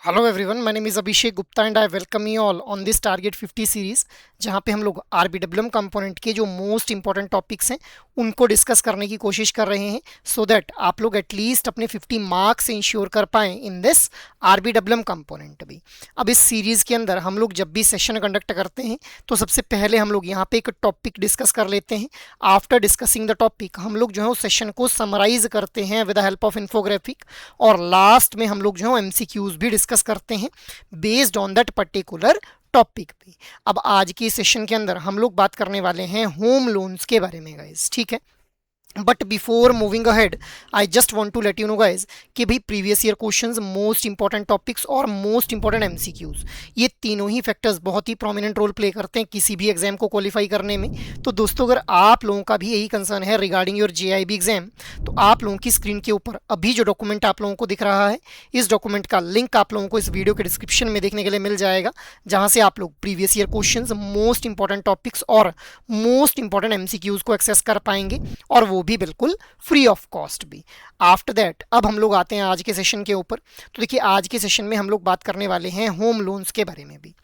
Hello everyone, my name is Abhishek Gupta and I welcome you all on this target 50 series, जहां पे हम लोग आरबीडब्ल्यूएम component के जो मोस्ट इंपॉर्टेंट टॉपिक्स हैं उनको डिस्कस करने की कोशिश कर रहे हैं सो दैट आप लोग एटलीस्ट अपने 50 मार्क्स इंश्योर कर पाएँ इन दिस आरबीडब्ल्यूएम कंपोनेंट भी। अब इस सीरीज़ के अंदर हम लोग जब भी सेशन कंडक्ट करते हैं तो सबसे पहले हम लोग यहाँ पे एक टॉपिक डिस्कस कर लेते हैं। आफ्टर डिस्कसिंग द टॉपिक हम लोग जो है उस सेशन को समराइज करते हैं with the help of infographic, और लास्ट में हम लोग जो है एमसीक्यूज भी डिस्कस करते हैं based on that particular topic पे। अब आज की सेशन के अंदर हम लोग बात करने वाले हैं होम लोन्स के बारे में गाइस, ठीक है। But before moving ahead I just want to let you know guys कि भाई previous year questions, most important topics और मोस्ट इंपॉर्टेंट एमसीक्यूज, ये तीनों ही फैक्टर्स बहुत ही प्रोमिनेंट रोल प्ले करते हैं किसी भी एग्जाम को क्वालिफाई करने में। तो दोस्तों, अगर आप लोगों का भी यही कंसर्न है रिगार्डिंग योर जेआईबी एग्जाम, तो आप लोगों की स्क्रीन के ऊपर अभी जो डॉक्यूमेंट आप लोगों को दिख रहा है, इस डॉक्यूमेंट का लिंक आप लोगों को इस वीडियो के डिस्क्रिप्शन में देखने के लिए मिल जाएगा, जहां से आप लोग previous year questions, most important topics और मोस्ट इंपॉर्टेंट एमसीक्यूज को एक्सेस कर पाएंगे, और वो भी बिल्कुल फ्री ऑफ कॉस्ट भी। आफ्टर दैट अब हम लोग आते हैं आज के सेशन के ऊपर। तो देखिए, आज के सेशन में हम लोग बात करने वाले हैं होम लोन्स के बारे में भी।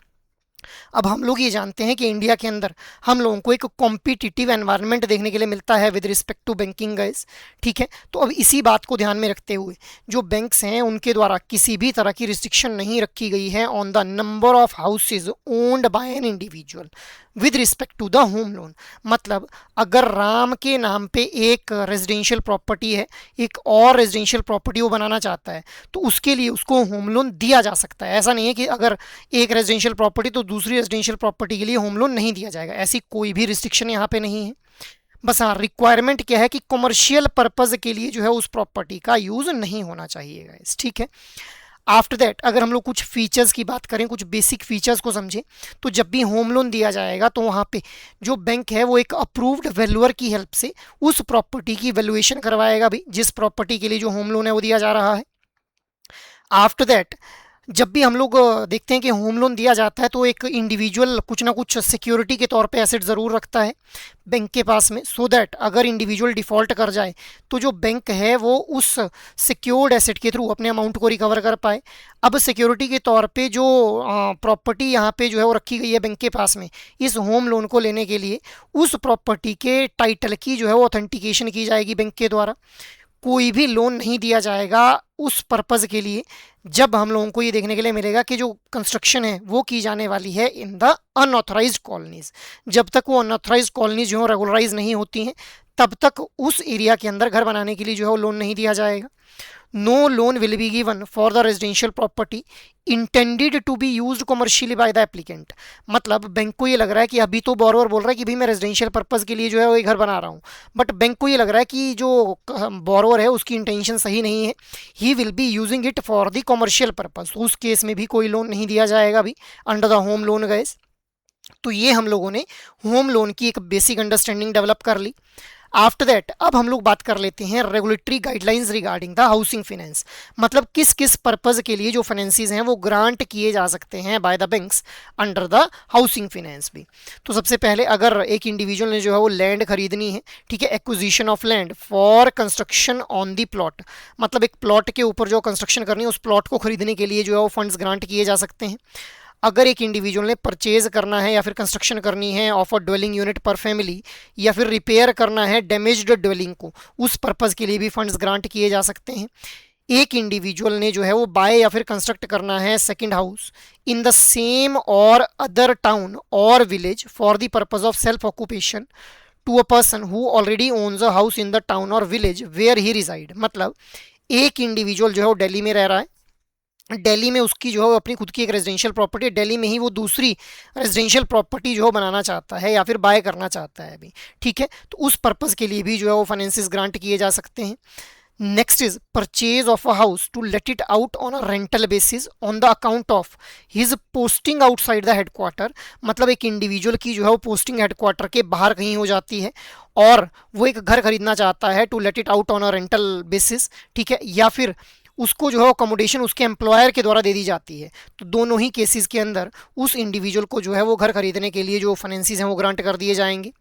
अब हम लोग ये जानते हैं कि इंडिया के अंदर हम लोगों को एक कॉम्पिटिटिव एनवायरनमेंट देखने के लिए मिलता है with respect to banking guys, ठीक है। तो अब इसी बात को ध्यान में रखते हुए जो बैंक्स हैं उनके द्वारा किसी भी तरह की रिस्ट्रिक्शन नहीं रखी गई है on the number of houses owned by an individual with respect to the home loan. मतलब अगर राम के नाम पे एक रेजिडेंशियल प्रॉपर्टी है, एक और रेजिडेंशियल प्रॉपर्टी वो बनाना चाहता है, तो उसके लिए उसको होम लोन दिया जा सकता है। ऐसा नहीं है कि अगर एक रेजिडेंशियल प्रॉपर्टी तो दूसरी रेजिडेंशियल प्रॉपर्टी के लिए होम लोन नहीं दिया जाएगा, ऐसी कोई भी रिस्ट्रिक्शन यहाँ पे नहीं है। बस हाँ, रिक्वायरमेंट क्या है कि कमर्शियल पर्पज के लिए जो है उस प्रॉपर्टी का यूज नहीं होना चाहिए गाइस, ठीक है। आफ्टर दैट अगर हम लोग कुछ फीचर्स की बात करें, कुछ बेसिक फीचर्स को समझें, तो जब भी होम लोन दिया जाएगा तो वहाँ पे जो बैंक है वो एक अप्रूव्ड वैल्यूअर की हेल्प से उस प्रॉपर्टी की वैल्यूएशन करवाएगा भी, जिस प्रॉपर्टी के लिए जो होम लोन है वो दिया जा रहा है। आफ्टर दैट जब भी हम लोग देखते हैं कि होम लोन दिया जाता है तो एक इंडिविजुअल कुछ ना कुछ सिक्योरिटी के तौर पे एसेट ज़रूर रखता है बैंक के पास में, सो दैट अगर इंडिविजुअल डिफ़ॉल्ट कर जाए तो जो बैंक है वो उस सिक्योर्ड एसेट के थ्रू अपने अमाउंट को रिकवर कर पाए। अब सिक्योरिटी के तौर पे जो प्रॉपर्टी यहाँ पे जो है वो रखी गई है बैंक के पास में, इस होम लोन को लेने के लिए उस प्रॉपर्टी के टाइटल की जो है वो ऑथेंटिकेशन की जाएगी बैंक के द्वारा। कोई भी लोन नहीं दिया जाएगा उस पर्पज़ के लिए जब हम लोगों को ये देखने के लिए मिलेगा कि जो कंस्ट्रक्शन है वो की जाने वाली है इन द अनऑथराइज्ड कॉलोनीज। जब तक वो अनऑथराइज्ड कॉलोनीज जो है रेगुलराइज नहीं होती हैं, तब तक उस एरिया के अंदर घर बनाने के लिए जो है वो लोन नहीं दिया जाएगा। No loan will be given for the residential property intended to be used commercially by the applicant. मतलब बैंक को ये लग रहा है कि अभी तो बोरोवर बोल रहा है कि भाई मैं रेजिडेंशियल पर्पज़ के लिए जो है वो घर बना रहा हूँ, बट बैंक को ये लग रहा है कि जो बोरोवर है उसकी इंटेंशन सही नहीं है, he will be using it for the commercial purpose. उस केस में भी कोई लोन नहीं दिया जाएगा अभी under the home loan guys. तो ये हम लोगों ने होम लोन की एक बेसिक अंडरस्टैंडिंग डेवलप कर ली। आफ्टर दैट अब हम लोग बात कर लेते हैं regulatory guidelines regarding the housing finance. मतलब किस किस पर्पज़ के लिए जो फाइनेंसिस हैं वो ग्रांट किए जा सकते हैं by the banks under the housing finance भी। तो सबसे पहले अगर एक इंडिविजुअल ने जो है वो लैंड खरीदनी है, ठीक है, acquisition of land for construction on the plot, मतलब एक प्लॉट के ऊपर जो कंस्ट्रक्शन करनी है उस प्लॉट को खरीदने के लिए जो है वो फंड्स ग्रांट किए जा सकते हैं। अगर एक इंडिविजुअल ने परचेज करना है या फिर कंस्ट्रक्शन करनी है ऑफ अ ड्वेलिंग यूनिट पर फैमिली, या फिर रिपेयर करना है डैमेज्ड ड्वेलिंग को, उस पर्पज़ के लिए भी फंड्स ग्रांट किए जा सकते हैं। एक इंडिविजुअल ने जो है वो बाय या फिर कंस्ट्रक्ट करना है second house in the same और अदर टाउन और village for the purpose of self occupation to a person who already owns a house in the town और विलेज वेयर ही रिजाइड। मतलब एक individual जो है वो दिल्ली में रह रहा है, दिल्ली में उसकी जो है अपनी खुद की एक रेजिडेंशियल प्रॉपर्टी है, दिल्ली में ही वो दूसरी रेजिडेंशियल प्रॉपर्टी जो है बनाना चाहता है या फिर बाय करना चाहता है अभी, ठीक है। तो उस पर्पज़ के लिए भी जो है वो फाइनेंसिस ग्रांट किए जा सकते हैं। Next is purchase of a house to let it out on a rental basis on the account of his posting outside the headquarter. मतलब एक इंडिविजुअल की जो है वो पोस्टिंग हेडक्वार्टर के बाहर कहीं हो जाती है और वो एक घर खरीदना चाहता है to let it out on a rental basis, ठीक है, या फिर उसको जो है अकोमोडेशन उसके एम्प्लॉयर के द्वारा दे दी जाती है। तो दोनों ही केसेस के अंदर उस इंडिविजुअल को जो है वो घर खरीदने के लिए जो फाइनेंसिस हैं वो ग्रांट कर दिए जाएंगे।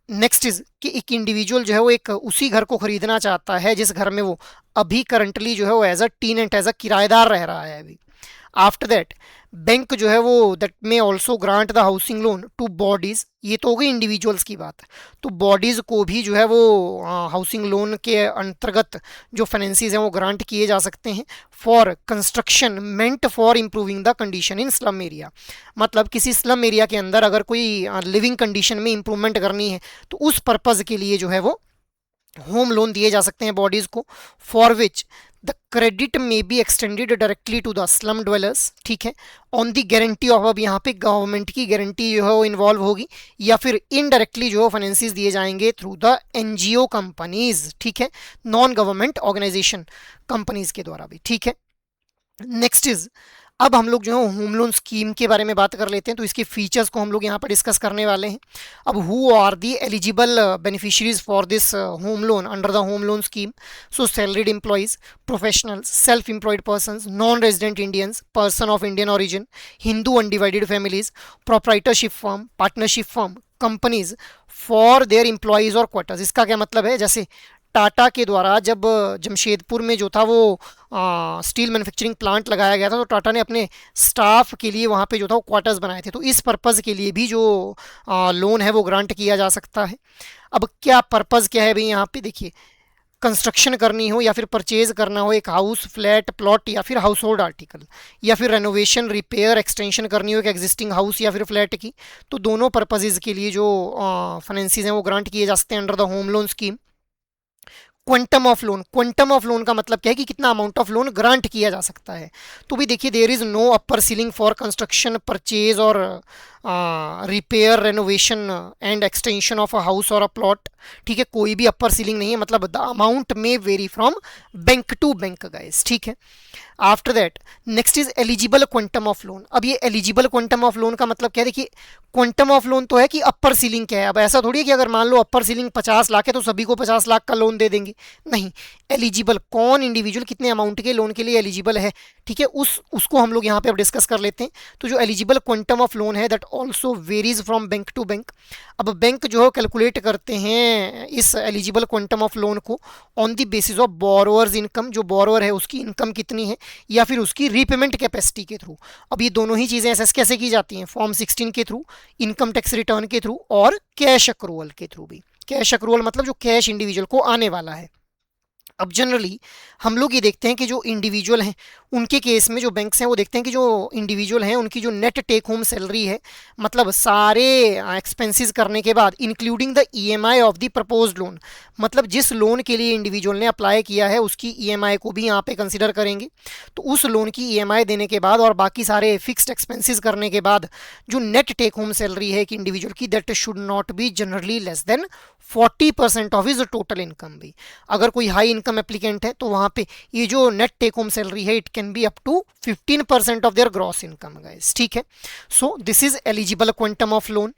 नेक्स्ट इज कि एक इंडिविजुअल जो है वो एक उसी घर को खरीदना चाहता है जिस घर में वो अभी करंटली जो है वो एज अ टीनेंट, एज अ किराएदार रह रहा है अभी। आफ्टर दैट बैंक जो है वो दैट में also grant the housing loan two bodies, ये तो हो गई इंडिविजुअल्स की बात। तो बॉडीज को भी जो है वो हाउसिंग लोन के अंतर्गत जो फाइनेंसिस हैं वो ग्रांट किए जा सकते हैं for construction meant for improving the condition in slum area. मतलब किसी स्लम एरिया के अंदर अगर कोई लिविंग कंडीशन में इंप्रूवमेंट करनी है तो उस पर्पज़ के लिए जो है वो होम लोन दिए जा सकते हैं बॉडीज को, for which the credit may be extended directly to the slum dwellers, ठीक है, ऑन द गारंटी ऑफ, अब यहाँ पे गवर्नमेंट की गारंटी जो है वो इन्वॉल्व होगी, या फिर इनडायरेक्टली जो है फाइनेंसिस दिए जाएंगे थ्रू द एनजीओ कंपनीज, ठीक है, नॉन गवर्नमेंट ऑर्गेनाइजेशन कंपनीज के द्वारा भी, ठीक है। नेक्स्ट इज, अब हम लोग जो है होम लोन स्कीम के बारे में बात कर लेते हैं, तो इसके फीचर्स को हम लोग यहाँ पर डिस्कस करने वाले हैं। अब who are the eligible beneficiaries for this home loan under the home loan scheme? So salaried employees, professionals, self employed persons, non resident Indians, person of Indian origin, Hindu undivided families, proprietorship firm, partnership firm, companies for their employees और quarters. इसका क्या मतलब है, जैसे टाटा के द्वारा जब जमशेदपुर में जो था वो स्टील मैन्युफैक्चरिंग प्लांट लगाया गया था, तो टाटा ने अपने स्टाफ के लिए वहाँ पे जो था वो क्वार्टर्स बनाए थे, तो इस पर्पज़ के लिए भी जो लोन है वो ग्रांट किया जा सकता है। अब क्या पर्पज़ क्या है भाई, यहाँ पे देखिए, कंस्ट्रक्शन करनी हो या फिर परचेज करना हो एक हाउस, फ्लैट, प्लॉट या फिर हाउस होल्ड आर्टिकल, या फिर रेनोवेशन, रिपेयर, एक्सटेंशन करनी हो एक एग्जिस्टिंग हाउस या फिर फ्लैट की, तो दोनों पर्पजेज़ के लिए जो फाइनेंसिस हैं वो ग्रांट किए जा सकते हैं under the home loan scheme. Quantum of loan, quantum of loan का मतलब क्या है कि कितना अमाउंट ऑफ लोन ग्रांट किया जा सकता है। तो भी देखिए, there is no upper ceiling for construction, purchase और repair, renovation and extension of a house और अ प्लॉट, ठीक है, कोई भी अपर सीलिंग नहीं है, मतलब the amount may vary from bank to bank guys, ठीक है। After that next is eligible quantum of loan. अब ये एलिजिबल क्वांटम ऑफ लोन का मतलब क्या है, देखिए क्वांटम ऑफ लोन तो है कि अपर सीलिंग क्या है, अब ऐसा थोड़ी है कि अगर मान लो अपर सीलिंग 50 लाख है तो सभी को 50 लाख का लोन दे देंगे, नहीं, एलिजिबल कौन इंडिविजुअल कितने अमाउंट के लोन के लिए एलिजिबल है, ठीक है, उसको हम लोग यहाँ पे अब डिस्कस कर लेते हैं। तो जो एलिजिबल क्वांटम ऑफ लोन है that also varies from bank to bank. अब बैंक जो है कैलकुलेट करते हैं इस एलिजिबल क्वांटम ऑफ लोन को on the basis of borrower's income, जो बोरोअर है उसकी इनकम कितनी है, या फिर उसकी रीपेमेंट कैपेसिटी के थ्रू। अब ये दोनों ही चीज़ें एसेस कैसे की जाती हैं, फॉर्म 16 के थ्रू, इनकम टैक्स रिटर्न के थ्रू और कैश अक्रूवल के थ्रू भी। कैश अक्रूवल मतलब जो कैश इंडिविजुअल को आने वाला है। अब जनरली हम लोग ये देखते हैं कि जो इंडिविजुअल हैं उनके केस में जो बैंक्स हैं वो देखते हैं कि जो इंडिविजुअल हैं उनकी जो नेट टेक होम सैलरी है, मतलब सारे एक्सपेंसेस करने के बाद including the EMI of the proposed loan, मतलब जिस लोन के लिए इंडिविजुअल ने अप्लाई किया है उसकी ईएमआई को भी यहाँ पे कंसिडर करेंगे। तो उस लोन की ईएमआई देने के बाद और बाकी सारे फिक्स्ड एक्सपेंसेस करने के बाद जो नेट टेक होम सैलरी है कि इंडिविजुअल की, that should not be generally less than 40% of his total income भी। अगर कोई हाई इनकम एप्लीकेंट है तो वहाँ पे ये जो नेट टेक होम सैलरी है it can be up to 15% of their gross income guys, ठीक है। So this is eligible quantum of loan.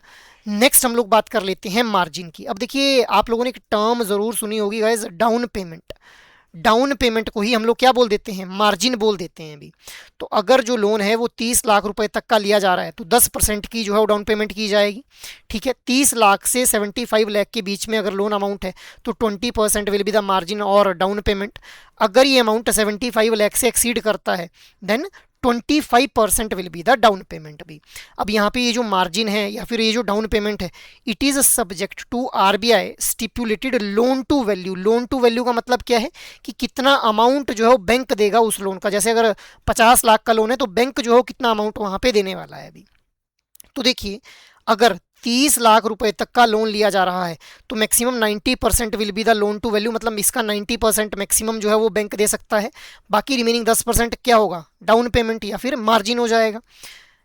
Next हम लोग बात कर लेते हैं मार्जिन की। अब देखिए, आप लोगों ने एक टर्म जरूर सुनी होगी guys, down payment. Down payment को ही हम लोग क्या बोल देते हैं, मार्जिन बोल देते हैं अभी। तो अगर जो लोन है वो 30 लाख रुपए तक का लिया जा रहा है तो 10% की जो है वो डाउन पेमेंट की जाएगी, ठीक है। 30 लाख से 75 लाख के बीच में अगर लोन अमाउंट है तो 20% विल बी द मार्जिन और डाउन पेमेंट। अगर ये अमाउंट 75 लाख से एक्सीड करता है then 25% will be the down payment भी। अब यहाँ पे ये जो मार्जिन है या फिर ये जो डाउन पेमेंट है it is subject to RBI stipulated loan to value. Loan to value का मतलब क्या है कि कितना अमाउंट जो है वो बैंक देगा उस लोन का। जैसे अगर 50 लाख का लोन है तो बैंक जो है कितना अमाउंट वहाँ पे देने वाला है अभी। तो देखिए, अगर 30 लाख रुपए तक का लोन लिया जा रहा है तो maximum 90% will be the loan to value, मतलब इसका 90% मैक्सिमम जो है वो बैंक दे सकता है। बाकी रिमेनिंग 10% क्या होगा, डाउन पेमेंट या फिर मार्जिन हो जाएगा।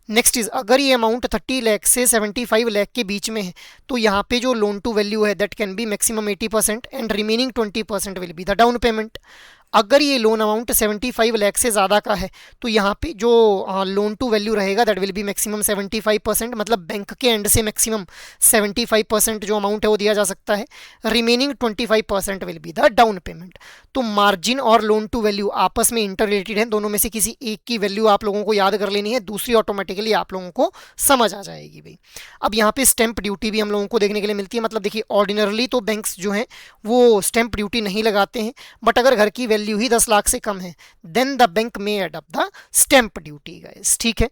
नेक्स्ट इज, अगर ये अमाउंट 30 लाख से 75 लाख के बीच में है तो यहाँ पे जो लोन टू वैल्यू है that can be maximum 80% and remaining 20% will be the down payment. अगर ये लोन अमाउंट 75 लाख से ज़्यादा का है तो यहाँ पे जो लोन टू वैल्यू रहेगा दैट विल बी मैक्सिमम 75%, मतलब बैंक के एंड से मैक्सिमम 75% जो अमाउंट है वो दिया जा सकता है। Remaining 25% will be the down payment. तो मार्जिन और लोन टू वैल्यू आपस में इंटर रिलेटेड है, दोनों में से किसी एक की वैल्यू आप लोगों को याद कर लेनी है, दूसरी ऑटोमेटिकली आप लोगों को समझ आ जाएगी भाई। अब यहाँ पे स्टैंप ड्यूटी भी हम लोगों को देखने के लिए मिलती है। मतलब देखिए, ऑर्डिनरली तो बैंक्स जो हैं वो स्टैंप ड्यूटी नहीं लगाते हैं, बट अगर घर की वैल्यू ही 10 लाख से कम है, then the bank may adopt the stamp duty guys, ठीक है।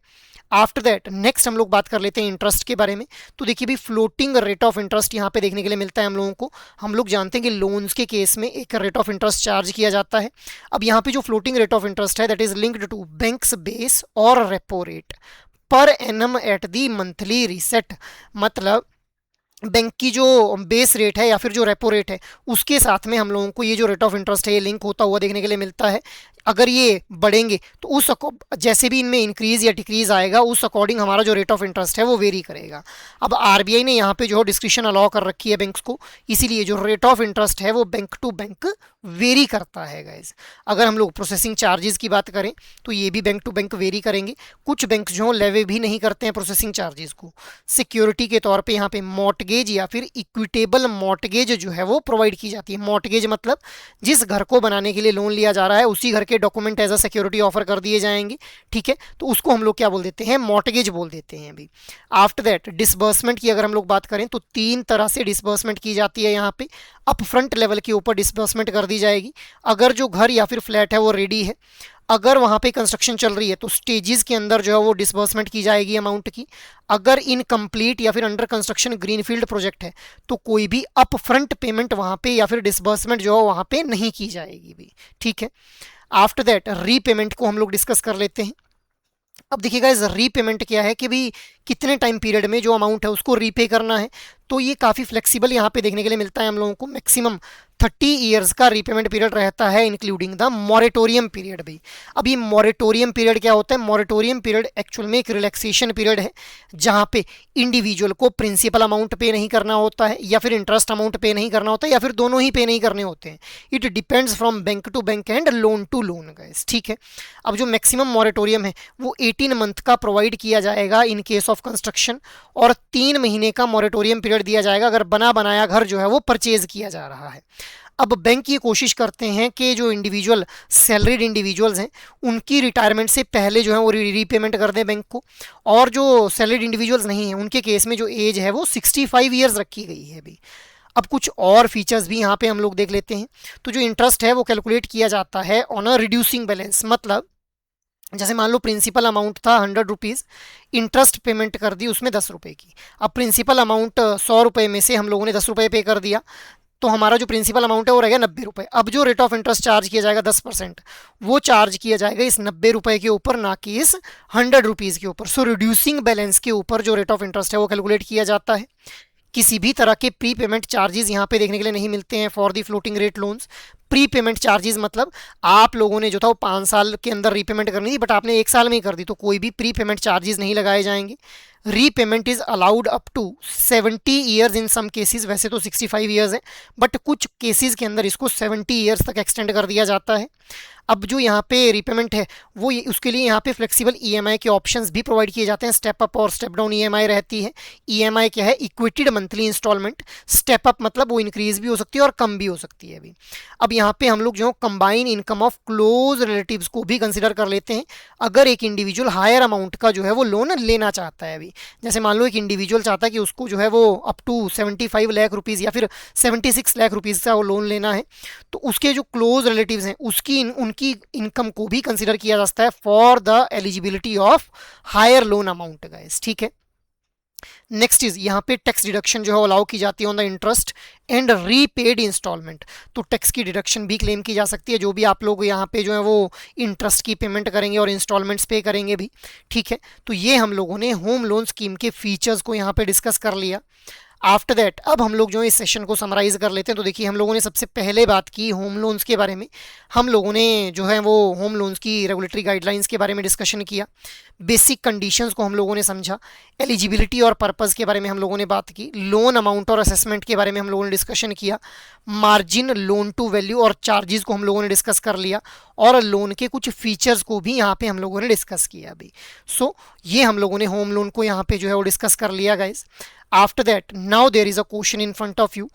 आफ्टर दैट नेक्स्ट हम लोग बात कर लेते हैं इंटरेस्ट के बारे में। तो देखिए भाई फ्लोटिंग रेट ऑफ इंटरेस्ट यहाँ पे देखने के लिए मिलता है हम लोगों को। हम लोग जानते हैं कि लोन्स के केस में एक रेट ऑफ इंटरेस्ट चार्ज किया जाता है। अब यहाँ पे जो फ्लोटिंग रेट ऑफ इंटरेस्ट है that is linked to banks base और रेपो रेट पर annum at the monthly reset, मतलब बैंक की जो बेस रेट है या फिर जो रेपो रेट है उसके साथ में हम लोगों को ये जो रेट ऑफ इंटरेस्ट है ये लिंक होता हुआ देखने के लिए मिलता है। अगर ये बढ़ेंगे तो उस जैसे भी इनमें इंक्रीज या डिक्रीज आएगा उस अकॉर्डिंग हमारा जो रेट ऑफ इंटरेस्ट है वो वेरी करेगा। अब आरबीआई ने यहाँ पे जो डिस्क्रिप्शन अलाउ कर रखी है बैंक्स को, इसीलिए जो रेट ऑफ इंटरेस्ट है वो बैंक टू बैंक वेरी करता है गाइज। अगर हम लोग प्रोसेसिंग चार्जेस की बात करें तो ये भी बैंक टू बैंक वेरी करेंगे। कुछ बैंक जो लेवे भी नहीं करते हैं प्रोसेसिंग चार्जेस को, सिक्योरिटी के तौर पे यहाँ पे मॉर्टगेज या फिर इक्विटेबल मॉर्टगेज जो है वो प्रोवाइड की जाती है। मॉर्टगेज मतलब जिस घर को बनाने के लिए लोन लिया जा रहा है उसी घर के document as a security offer कर दिए जाएंगे, ठीक है। तो उसको हम लोग क्या बोल देते हैं, मॉर्टगेज बोल देते हैं अभी। आफ्टर दैट डिसबर्समेंट की अगर हम लोग बात करें तो 3 तरह से डिसबर्समेंट की जाती है। यहाँ पे अप फ्रंट लेवल के ऊपर डिसबर्समेंट कर दी जाएगी अगर जो घर या फिर फ्लैट है वो रेडी है। अगर वहाँ पे कंस्ट्रक्शन चल रही है तो स्टेजेस के अंदर जो है वो डिसबर्समेंट की जाएगी अमाउंट की। अगर इनकम्प्लीट या फिर अंडर कंस्ट्रक्शन ग्रीनफील्ड प्रोजेक्ट है तो कोई भी अप फ्रंट पेमेंट वहाँ पे या फिर डिसबर्समेंट जो है वहाँ पे नहीं की जाएगी भी, ठीक है। आफ्टर दैट रीपेमेंट को हम लोग डिस्कस कर लेते हैं। अब देखिएगा इस रीपेमेंट क्या है कि भाई कितने टाइम पीरियड में जो अमाउंट है उसको रीपे करना है। तो ये काफ़ी फ्लेक्सिबल यहाँ पे देखने के लिए मिलता है हम लोगों को। मैक्सिमम 30 ईयर्स का रीपेमेंट पीरियड रहता है इंक्लूडिंग द मॉरेटोरियम पीरियड भी। अब ये मॉरेटोरियम पीरियड क्या होता है, मॉरेटोरियम पीरियड एक्चुअल में एक रिलैक्सेशन पीरियड है जहाँ पे इंडिविजुअल को प्रिंसिपल अमाउंट पे नहीं करना होता है या फिर इंटरेस्ट अमाउंट पे नहीं करना होता है या फिर दोनों ही पे नहीं करने होते हैं। It depends from bank to bank and loan to loan guys, ठीक है। अब जो मैक्सिमम मॉरेटोरियम है वो 18 मंथ का प्रोवाइड किया जाएगा इन केस ऑफ कंस्ट्रक्शन और 3 महीने का मॉरेटोरियम पीरियड दिया जाएगा अगर बना बनाया घर जो है वो परचेज किया जा रहा है। अब बैंक ये कोशिश करते हैं कि जो इंडिविजुअल सैलरीड इंडिविजुअल्स हैं उनकी रिटायरमेंट से पहले जो है वो रीपेमेंट कर दें बैंक को, और जो सैलरीड इंडिविजुअल्स नहीं हैं उनके केस में जो एज है वो 65 ईयर्स रखी गई है अभी। अब कुछ और फीचर्स भी यहाँ पे हम लोग देख लेते हैं। तो जो इंटरेस्ट है वो कैलकुलेट किया जाता है ऑन अ रिड्यूसिंग बैलेंस, मतलब जैसे मान लो प्रिंसिपल अमाउंट था 100 रुपीज़, इंटरेस्ट पेमेंट कर दी उसमें 10 रुपये की। अब प्रिंसिपल अमाउंट 100 रुपये में से हम लोगों ने 10 रुपये पे कर दिया तो हमारा जो प्रिंसिपल अमाउंट है वो रहेगा 90 रुपये। अब जो रेट ऑफ इंटरेस्ट चार्ज किया जाएगा 10% वो चार्ज किया जाएगा इस 90 रुपये के ऊपर, ना कि इस 100 रुपीज़ के ऊपर। सो रिड्यूसिंग बैलेंस के ऊपर जो रेट ऑफ इंटरेस्ट है वो कैलकुलेट किया जाता है। किसी भी तरह के प्री पेमेंट चार्जेस यहाँ पे देखने के लिए नहीं मिलते हैं for the floating rate loans. Pre payment charges मतलब आप लोगों ने जो था वो 5 साल के अंदर रीपेमेंट करनी थी बट आपने 1 साल में ही कर दी तो कोई भी प्री पेमेंट चार्जेस नहीं लगाए जाएंगे। Repayment is allowed up to 70 years in some cases, वैसे तो 65 ईयर्स है बट कुछ केसेस के अंदर इसको 70 ईयर्स तक एक्सटेंड कर दिया जाता है। अब जो यहाँ पे रीपेमेंट है वो उसके लिए यहाँ पे फ्लेक्सिबल ईएमआई के ऑप्शंस भी प्रोवाइड किए जाते हैं। स्टेप अप और स्टेप डाउन ईएमआई रहती है। ईएमआई क्या है, इक्विटेड मंथली इंस्टॉलमेंट। स्टेप अप मतलब वो इंक्रीज भी हो सकती है और कम भी हो सकती है अभी। अब यहाँ पे हम लोग जो combine income of close relatives को भी कंसिडर कर लेते हैं अगर एक इंडिविजुअल हायर अमाउंट का जो है वो लोन लेना चाहता है अभी। जैसे मान लो एक इंडिविजुअल चाहता है कि उसको जो है वो अप टू 75 लाख रुपीज़ या फिर 76 लाख रुपीज़ का वो लोन लेना है तो उसके जो क्लोज रिलेटिव्स हैं उसकी उनकी इनकम को भी कंसिडर किया जा सकता है for the eligibility of higher loan amount guys, ठीक है। नेक्स्ट इज यहाँ पे टैक्स डिडक्शन जो है अलाउ की जाती है on the interest and repaid instalment. तो टैक्स की डिडक्शन भी क्लेम की जा सकती है जो भी आप लोग यहाँ पे जो है वो इंटरेस्ट की पेमेंट करेंगे और इंस्टॉलमेंट्स पे करेंगे भी, ठीक है। तो ये हम लोगों ने होम लोन स्कीम के फीचर्स को यहाँ पे डिस्कस कर लिया। आफ्टर दैट अब हम लोग जो इस सेशन को समराइज कर लेते हैं। तो देखिए हम लोगों ने सबसे पहले बात की होम लोन्स के बारे में। हम लोगों ने जो है वो होम लोन्स की रेगुलेटरी गाइडलाइंस के बारे में डिस्कशन किया, बेसिक कंडीशंस को हम लोगों ने समझा, एलिजिबिलिटी और पर्पस के बारे में हम लोगों ने बात की, लोन अमाउंट और असेसमेंट के बारे में हम लोगों ने डिस्कशन किया, मार्जिन, लोन टू वैल्यू और चार्जेस को हम लोगों ने डिस्कस कर लिया और लोन के कुछ फीचर्स को भी यहाँ पे हम लोगों ने डिस्कस किया अभी। सो ये हम लोगों ने होम लोन को यहाँ पे जो है वो डिस्कस कर लिया guys. After that, now there is a question in front of you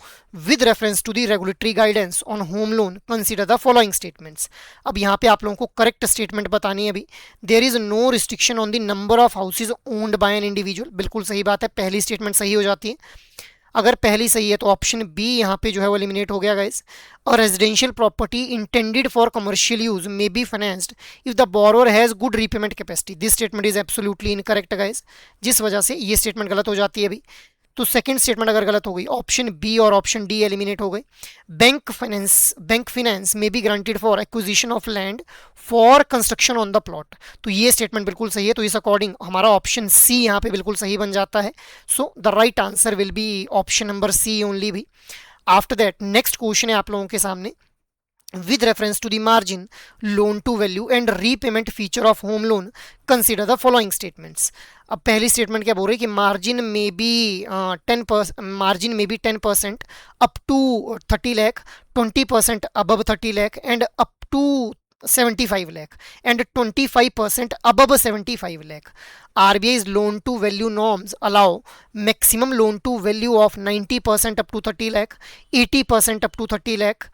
with reference to the regulatory guidance on home loan. Consider the following statements. अब यहाँ पे आप लोगों को करेक्ट स्टेटमेंट बतानी है अभी। There is no restriction on the number of houses owned by an individual. बिल्कुल सही बात है, पहली स्टेटमेंट सही हो जाती है। अगर पहली सही है तो ऑप्शन बी यहाँ पे जो है वो एलिमिनेट हो गया गाइस। और residential property intended for commercial use may be financed if the borrower has good repayment capacity, this statement is absolutely incorrect guys, जिस वजह से ये स्टेटमेंट गलत हो जाती है अभी। तो सेकंड स्टेटमेंट अगर गलत हो गई, ऑप्शन बी और ऑप्शन डी एलिमिनेट हो गए। बैंक फाइनेंस में be granted for acquisition of land for construction on the plot, तो ये स्टेटमेंट बिल्कुल सही है। तो इस अकॉर्डिंग हमारा ऑप्शन सी यहाँ पे बिल्कुल सही बन जाता है। So the right answer will be option number C only भी। आफ्टर दैट नेक्स्ट क्वेश्चन है आप लोगों के सामने, with reference to the margin, loan to value and repayment feature of home loan, consider the following statements। अब पहली statement क्या बोल रही है कि मार्जिन में be 10% up to 30 lakh, 20% above 30 lakh and up to 75 lakh and 25% above 75 lakh. RBI's loan to value norms allow maximum loan to value of 90% up to 30 lakh, 80% up to 30 lakh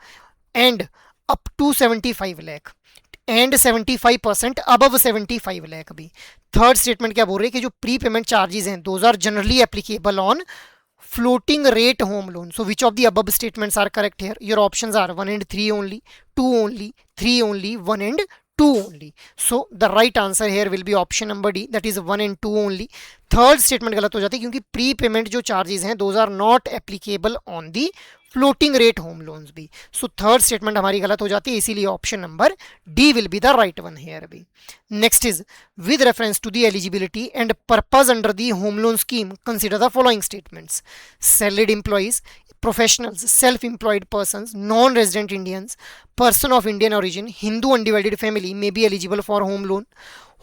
and up to 75 lakh and 75% above 75 lakh भी। Third statement क्या बोल रही है कि जो prepayment charges हैं those are generally applicable on floating rate home loan. So which of the above statements are correct here? Your options are 1 and 3 only, 2 only, 3 only, 1 and 2 only. So the right answer here will be option number D, that is 1 and 2 only. Third statement गलत हो जाती है क्योंकि prepayment जो charges हैं those are not applicable on the floating rate home loans भी। So third statement हमारी गलत हो जाती है, इसीलिए option number D will be the right one here भी। Next is with reference to the eligibility and purpose under the home loan scheme consider the following statements. Salaried employees, professionals, self-employed persons, non-resident Indians, person of Indian origin, Hindu undivided family may be eligible for home loan.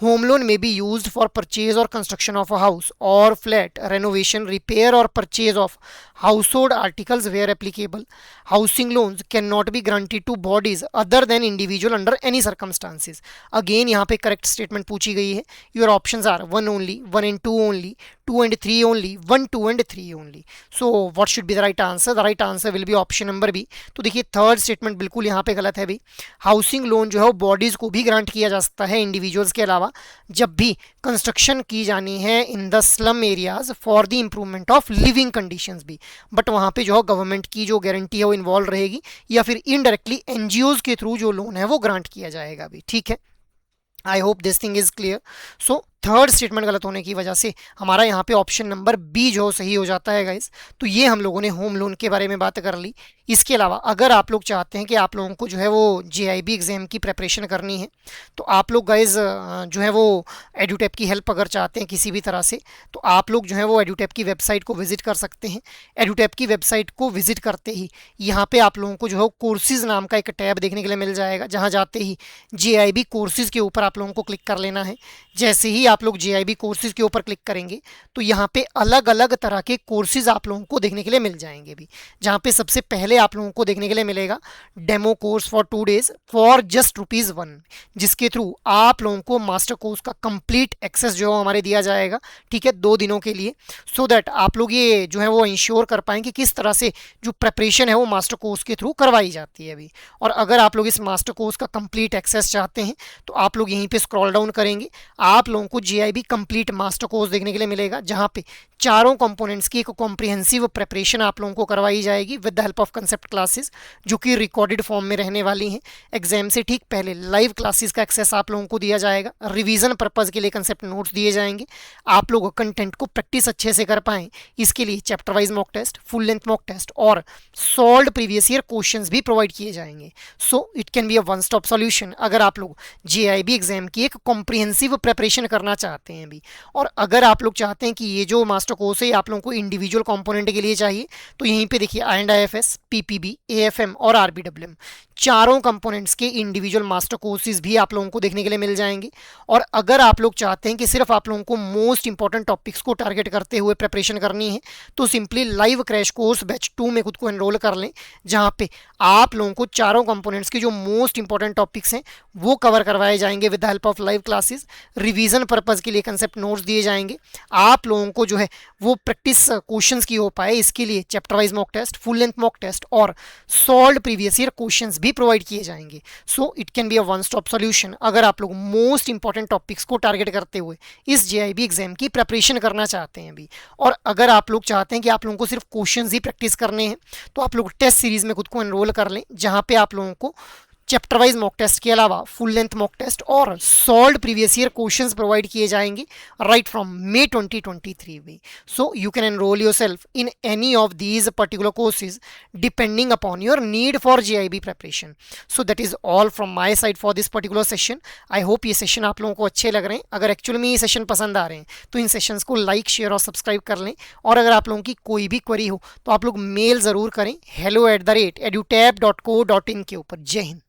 Home loan may be used for purchase or construction of a house or flat, renovation, repair or purchase of household articles where applicable. Housing loans cannot be granted to bodies other than individual under any circumstances. Again यहाँ पे correct statement पूछी गई है। Your options are 1 only, 1 and 2 only, 2 and 3 only, 1, 2 and 3 only. So what should be the right answer? The right answer will be option number B. तो देखिए third statement बिल्कुल यहाँ पे गलत है भी। हाउसिंग लोन जो है वो बॉडीज को भी ग्रांट किया जा सकता है इंडिविजुअल्स के अलावा जब भी कंस्ट्रक्शन की जानी है in the slum areas for the improvement of living conditions भी, बट वहाँ पे जो है गवर्नमेंट की जो गारंटी है वो इन्वॉल्व रहेगी या फिर इनडायरेक्टली एनजीओज के थ्रू जो लोन है वो ग्रांट किया जाएगा भी। ठीक है, I hope this thing is clear. So third statement गलत होने की वजह से हमारा यहाँ पे ऑप्शन नंबर बी जो सही हो जाता है गाइस। तो ये हम लोगों ने होम लोन के बारे में बात कर ली। इसके अलावा अगर आप लोग चाहते हैं कि आप लोगों को जो है वो जेआईबी एग्जाम की प्रिपरेशन करनी है तो आप लोग गाइस जो है वो एडुटेप की हेल्प अगर चाहते हैं किसी भी तरह से तो आप लोग जो है वो एडुटेप की वेबसाइट को विजिट कर सकते हैं। एडुटेप की वेबसाइट को विजिट करते ही यहाँ पे आप लोगों को जो है कोर्सेज नाम का एक टैब देखने के लिए मिल जाएगा, जहाँ जाते ही जेआईबी कोर्सेज के ऊपर आप लोगों को क्लिक कर लेना है। जैसे ही आप लोग जेआईबी कोर्सेज के ऊपर क्लिक करेंगे तो यहाँ पे अलग अलग तरह के कोर्सेज आप लोगों को देखने के लिए मिल जाएंगे भी, जहाँ पे सबसे पहले आप लोगों को देखने के लिए मिलेगा demo course for 2 days for just ₹1, जिसके थ्रू आप लोगों को मास्टर कोर्स का कंप्लीट एक्सेस जो है हमारे दिया जाएगा। ठीक है, 2 दिनों के लिए, सो दैट आप लोग ये जो है वो इंश्योर कर पाएंगे किस तरह से जो प्रिपरेशन है वो मास्टर कोर्स के थ्रू करवाई जाती है अभी। और अगर आप लोग इस मास्टर कोर्स का कंप्लीट एक्सेस चाहते हैं तो आप लोग यहीं पे स्क्रॉल डाउन करेंगे, आप लोगों को जेआईबी कंप्लीट मास्टर कोर्स देखने के लिए मिलेगा, जहाँ पे चारों कंपोनेंट्स की एक कॉम्प्रिहेंसिव प्रिपरेशन आप लोगों को करवाई जाएगी with the help of concept classes जो कि रिकॉर्डेड फॉर्म में रहने वाली हैं। एग्जाम से ठीक पहले लाइव क्लासेस का एक्सेस आप लोगों को दिया जाएगा, रिवीजन पर्पज के लिए कंसेप्ट नोट्स दिए जाएंगे, आप लोग कंटेंट को प्रैक्टिस अच्छे से कर पाएं इसके लिए chapter wise mock test, full length mock test और सॉल्व्ड प्रीवियस ईयर क्वेश्चंस भी प्रोवाइड किए जाएंगे। So it can be a one stop solution अगर आप लोग जेआईबी एग्जाम की एक कॉम्प्रिहेंसिव प्रिपरेशन करना चाहते हैं भी। और अगर आप लोग चाहते हैं कि ये जो मास्टर कोर्स है आप लोगों को इंडिविजुअल कंपोनेंट के लिए चाहिए तो यहीं पे देखिए IND-IFS, PPB, AFM और RBWM चारों कंपोनेंट्स के इंडिविजुअल मास्टर कोर्सेज भी आप लोगों को देखने के लिए मिल जाएंगे। और अगर आप लोग चाहते हैं कि सिर्फ आप लोगों को मोस्ट इंपॉर्टेंट टॉपिक्स को टारगेट करते हुए प्रिपरेशन करनी है तो simply live crash course batch 2 में खुद को एनरोल कर लें, जहाँ पे आप लोगों को चारों कंपोनेंट्स के जो मोस्ट इंपॉर्टेंट टॉपिक्स हैं वो कवर करवाए जाएंगे with the help of live classes. Revision purpose के लिए कंसेप्ट नोट्स दिए जाएंगे। आप लोगों को जो है वो प्रैक्टिस क्वेश्चंस की हो पाए इसके लिए chapter wise mock test, full length mock test और सॉल्व्ड प्रीवियस ईयर क्वेश्चंस भी प्रोवाइड किए जाएंगे। So it can be a one stop solution अगर आप लोग मोस्ट इंपॉर्टेंट टॉपिक्स को टारगेट करते हुए इस जेआईबी एग्जाम की प्रिपरेशन करना चाहते हैं अभी। और अगर आप लोग चाहते हैं कि आप लोगों को सिर्फ क्वेश्चंस ही प्रैक्टिस करने हैं तो आप लोग टेस्ट सीरीज में खुद को एनरोल कर लें, जहां पे आप लोगों को चैप्टर वाइज मॉक टेस्ट के अलावा फुल लेंथ मॉक टेस्ट और solved previous year questions provide किए जाएंगे राइट फ्रॉम मे 2023 में। So you can enrol yourself in any of these particular courses depending upon your need for JIB preparation. So that is all from my side for this particular session. I hope ये session आप लोगों को अच्छे लग रहे हैं। अगर actually में ये सेशन पसंद आ रहे हैं तो इन सेशंस को लाइक, शेयर और सब्सक्राइब कर लें। और अगर आप लोगों की कोई भी क्वेरी हो तो आप लोग मेल ज़रूर करें hello@edutap.co.in के ऊपर। जय हिंद।